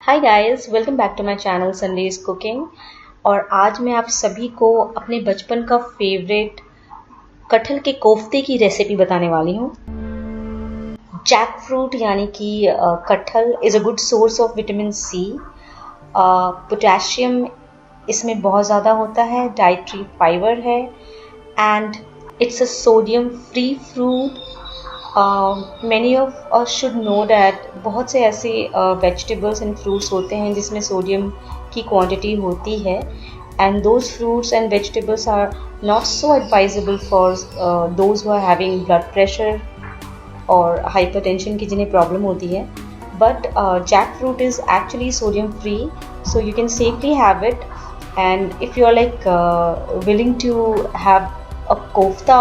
Hi guys, welcome back to my channel Sunday's cooking. और आज मैं आप सभी को अपने बचपन का फेवरेट कटहल के कोफ्ते की रेसिपी बताने वाली हूँ। जैक फ्रूट यानी कि कटहल is a good source of vitamin C. Potassium इसमें बहुत ज़्यादा होता है, डाइटरी फाइबर है and it's a sodium free fruit. Many of us should know that बहुत से ऐसे वेजिटेबल्स एंड फ्रूट्स होते हैं जिसमें सोडियम की क्वांटिटी होती है and those fruits and vegetables are not so advisable for those who are having blood pressure और हाइपरटेंशन की जिन्हें प्रॉब्लम होती है। But jackfruit is actually sodium free, so you can safely have it. And if you are like willing to have a kofta,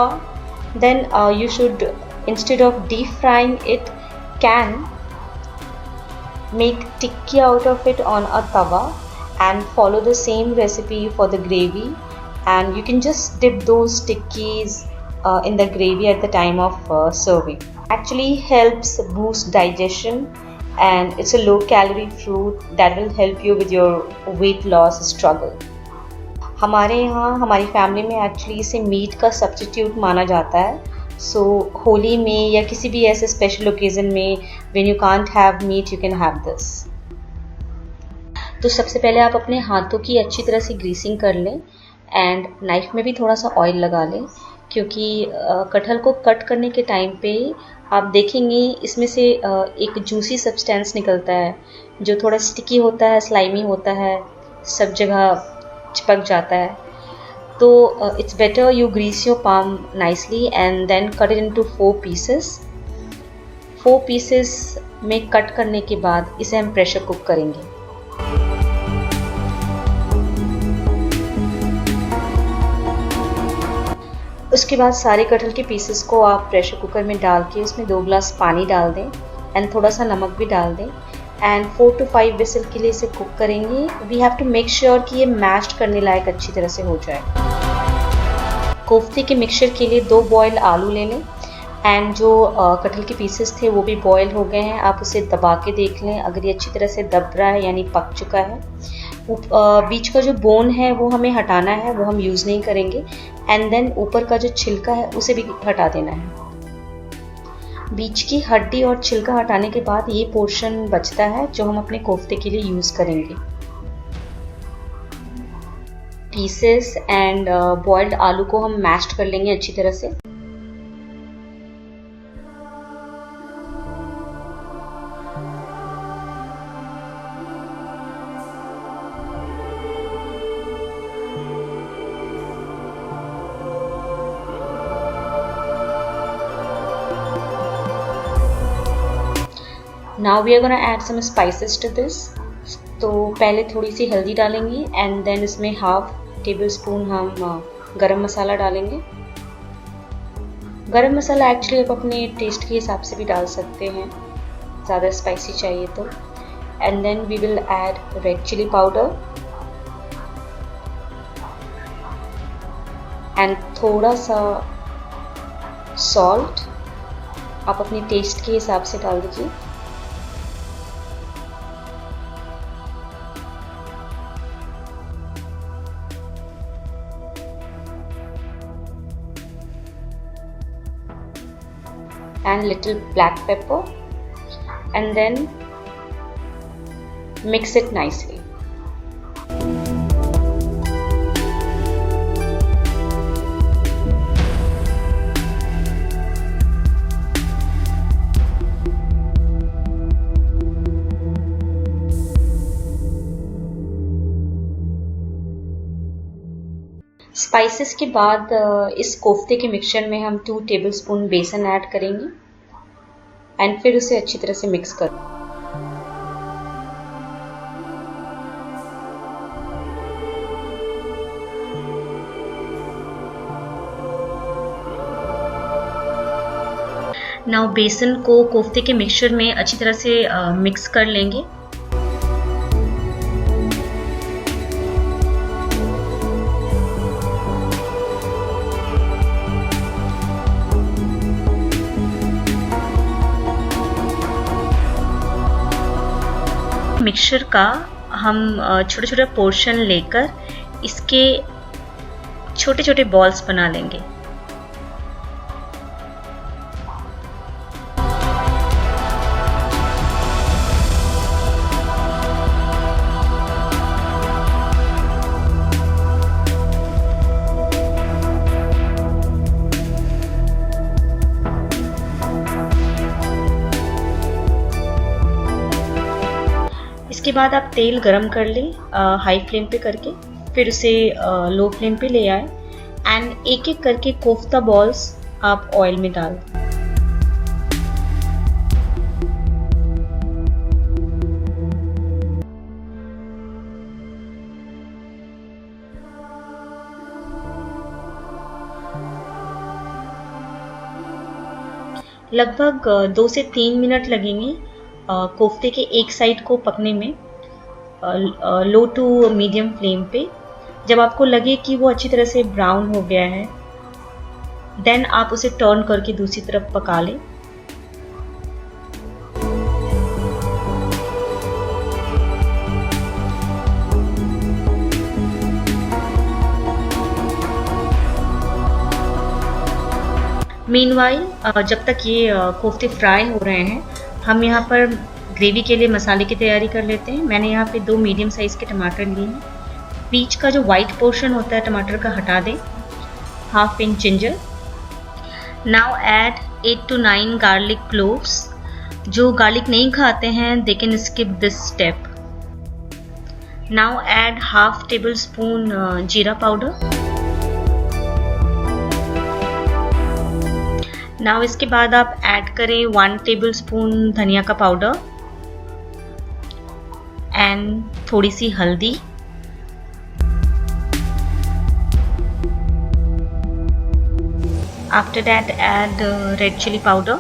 then you should, instead of deep frying it, can make tikki out of it on a tawa and follow the same recipe for the gravy, and you can just dip those tikkis in the gravy at the time of serving. Actually helps boost digestion and it's a low calorie fruit that will help you with your weight loss struggle. हमारे यहाँ हमारी family में actually इसे meet का substitute माना जाता है। सो होली में या किसी भी ऐसे स्पेशल ओकेज़न में when you can't have meat you can have this. तो सबसे पहले आप अपने हाथों की अच्छी तरह से ग्रीसिंग कर लें एंड नाइफ में भी थोड़ा सा ऑयल लगा लें, क्योंकि कटहल को कट करने के टाइम पे आप देखेंगे इसमें से एक जूसी सब्सटेंस निकलता है जो थोड़ा स्टिकी होता है, स्लाइमी होता है, सब जगह चिपक जाता है। तो it's better you grease your palm nicely and then cut it into 4 pieces. 4 pieces में कट करने के बाद इसे हम प्रेशर कुक करेंगे। उसके बाद सारे कटहल के पीसेस को आप प्रेशर कुकर में डाल के उसमें 2 गिलास पानी डाल दें एंड थोड़ा सा नमक भी डाल दें एंड 4 to 5 विसल के लिए इसे कुक करेंगे। We have to make sure कि ये मैश्ड करने लायक अच्छी तरह से हो जाए। कोफ्ते के मिक्सचर के लिए 2 बॉयल आलू ले लें एंड जो कटहल के पीसेस थे वो भी बॉयल हो गए हैं। आप उसे दबा के देख लें, अगर ये अच्छी तरह से दब रहा है यानी पक चुका है। बीच का जो बोन है वो हमें हटाना है, वो हम यूज़ नहीं करेंगे। एंड देन ऊपर का जो छिलका है उसे भी हटा देना है। बीच की हड्डी और छिलका हटाने के बाद ये पोर्शन बचता है जो हम अपने कोफ्ते के लिए यूज़ करेंगे। पीसेस एंड बॉइल्ड आलू को हम मैश्ड कर लेंगे अच्छी तरह से। Now we are gonna add some spices to this. तो पहले थोड़ी सी हल्दी डालेंगे एंड देन इसमें हाफ टेबल स्पून हम गरम मसाला डालेंगे। गरम मसाला एक्चुअली आप अपने टेस्ट के हिसाब से भी डाल सकते हैं, ज़्यादा स्पाइसी चाहिए तो। And then we will add red chilli powder and थोड़ा सा सॉल्ट, आप अपने टेस्ट के हिसाब से डाल दीजिए। And little black pepper and then mix it nicely. Spices के बाद इस कोफ्ते के मिक्सचर में हम 2 टेबलस्पून बेसन ऐड करेंगे एंड फिर उसे अच्छी तरह से मिक्स कर। नाउ बेसन को कोफ्ते के मिक्सचर में अच्छी तरह से मिक्स कर लेंगे। मिक्सचर का हम छोटे छोटे पोर्शन लेकर इसके छोटे छोटे बॉल्स बना लेंगे। इसके बाद आप तेल गरम कर लें हाई फ्लेम पे करके, फिर उसे लो फ्लेम पे ले आए एंड एक एक करके कोफ्ता बॉल्स आप ऑयल में डाल दें। लगभग 2 से 3 मिनट लगेंगे कोफ्ते के एक साइड को पकने में, लो टू मीडियम फ्लेम पे। जब आपको लगे कि वो अच्छी तरह से ब्राउन हो गया है, देन आप उसे टर्न करके दूसरी तरफ पका लें। मीनवाइल जब तक ये कोफ्ते फ्राई हो रहे हैं, हम यहाँ पर ग्रेवी के लिए मसाले की तैयारी कर लेते हैं। मैंने यहाँ पे 2 मीडियम साइज़ के टमाटर लिए हैं। बीच का जो वाइट पोर्शन होता है टमाटर का हटा दें। Half inch ginger. Now add 8 to 9 garlic cloves. जो गार्लिक नहीं खाते हैं they can skip this step. Now add half table spoon जीरा पाउडर। नाउ इसके बाद आप ऐड करें 1 टेबल स्पून धनिया का पाउडर एंड थोड़ी सी हल्दी। After that add red chilli powder.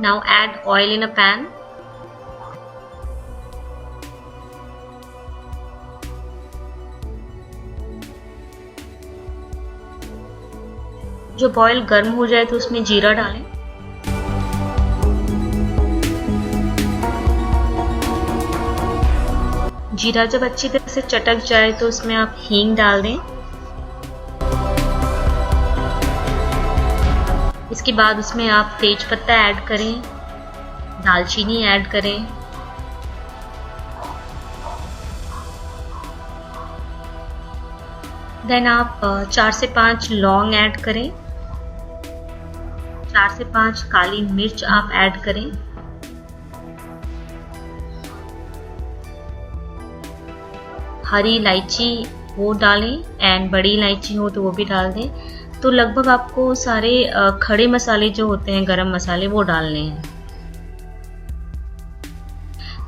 Now add oil in a pan. जो बॉयल गर्म हो जाए तो उसमें जीरा डालें। जीरा जब अच्छी तरह से चटक जाए तो उसमें आप हींग डाल दें। इसके बाद उसमें आप तेज पत्ता ऐड करें, दालचीनी ऐड करें, देन आप 4 से 5 लौंग ऐड करें, 4 से 5 काली मिर्च आप ऐड करें, हरी इलायची वो डालें एंड बड़ी इलायची हो तो वो भी डाल दें। तो लगभग आपको सारे खड़े मसाले जो होते हैं गरम मसाले वो डालने हैं।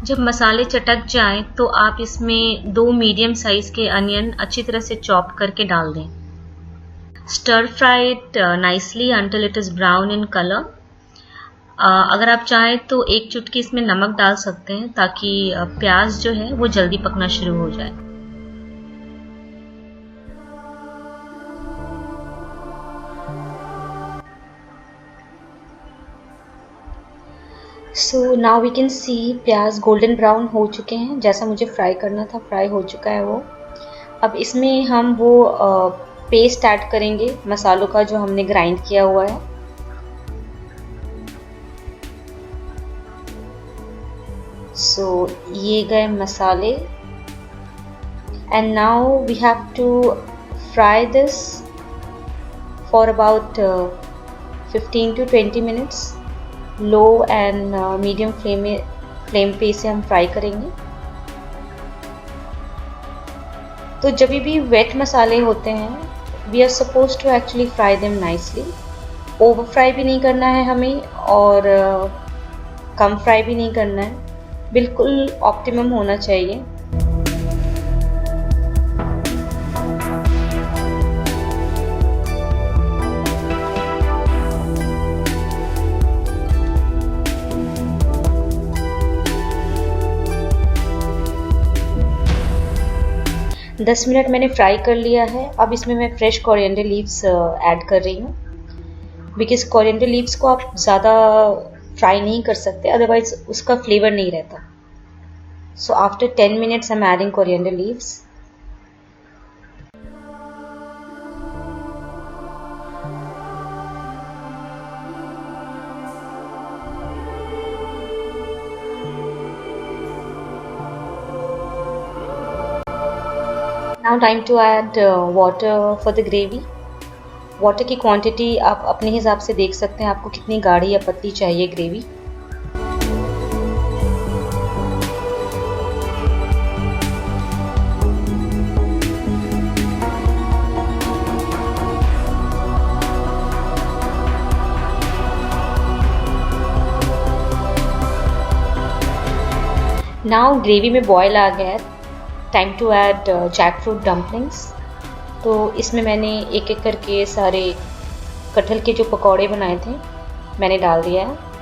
जब मसाले चटक जाएं तो आप इसमें 2 मीडियम साइज के अनियन अच्छी तरह से चॉप करके डाल दें। Stir fry it nicely until it is brown in colour. अगर आप चाहें तो 1 चुटकी इसमें नमक डाल सकते हैं ताकि प्याज जो है वो जल्दी पकना शुरू हो जाए। So now we can see pyaz golden brown हो चुके हैं, जैसा मुझे फ्राई करना था फ्राई हो चुका है वो। अब इसमें हम वो पेस्ट ऐड करेंगे मसालों का जो हमने ग्राइंड किया हुआ है। सो ये गए मसाले and now we have to fry this for about 15 to 20 minutes. Low and medium flame पे इसे हम फ्राई करेंगे। तो जब भी वेट मसाले होते हैं we are suppose to actually fry them nicely. Over fry भी नहीं करना है हमें और कम फ्राई भी नहीं करना है, बिल्कुल ऑप्टिमम होना चाहिए। 10 मिनट मैंने फ्राई कर लिया है। अब इसमें मैं फ्रेश कोरिएंडर लीव्स ऐड कर रही हूँ बिकॉज कोरिएंडर लीव्स को आप ज़्यादा फ्राई नहीं कर सकते, अदरवाइज उसका फ्लेवर नहीं रहता. So after 10 minutes I am adding coriander leaves. Now time to add water for the gravy. Water की क्वांटिटी आप अपने हिसाब से देख सकते हैं, आपको कितनी गाढ़ी या पतली चाहिए ग्रेवी. नाउ ग्रेवी में बॉयल आ गया है. Time to add jackfruit dumplings. तो इसमें मैंने एक एक करके सारे कटहल के जो पकौड़े बनाए थे मैंने डाल दिया है.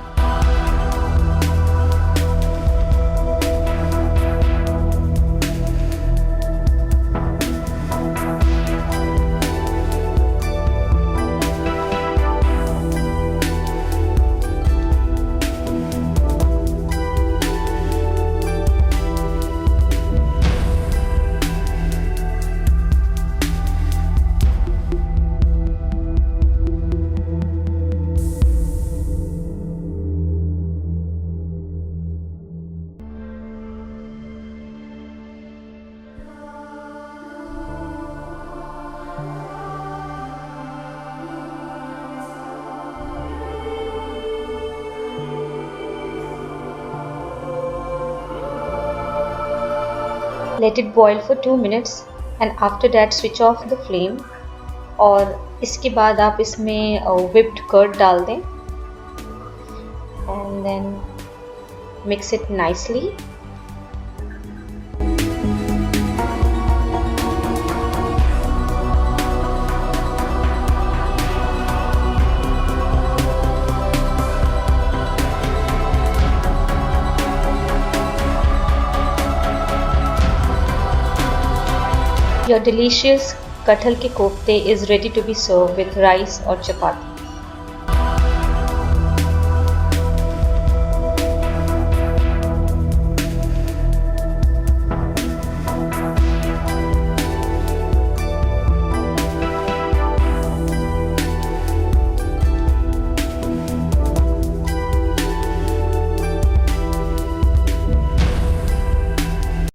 Let it boil for 2 minutes and after that switch off the flame. और इसके बाद आप इसमें whipped curd डाल दें and then mix it nicely. Your delicious कटहल के कोफ्ते is ready to be served with rice or chapati.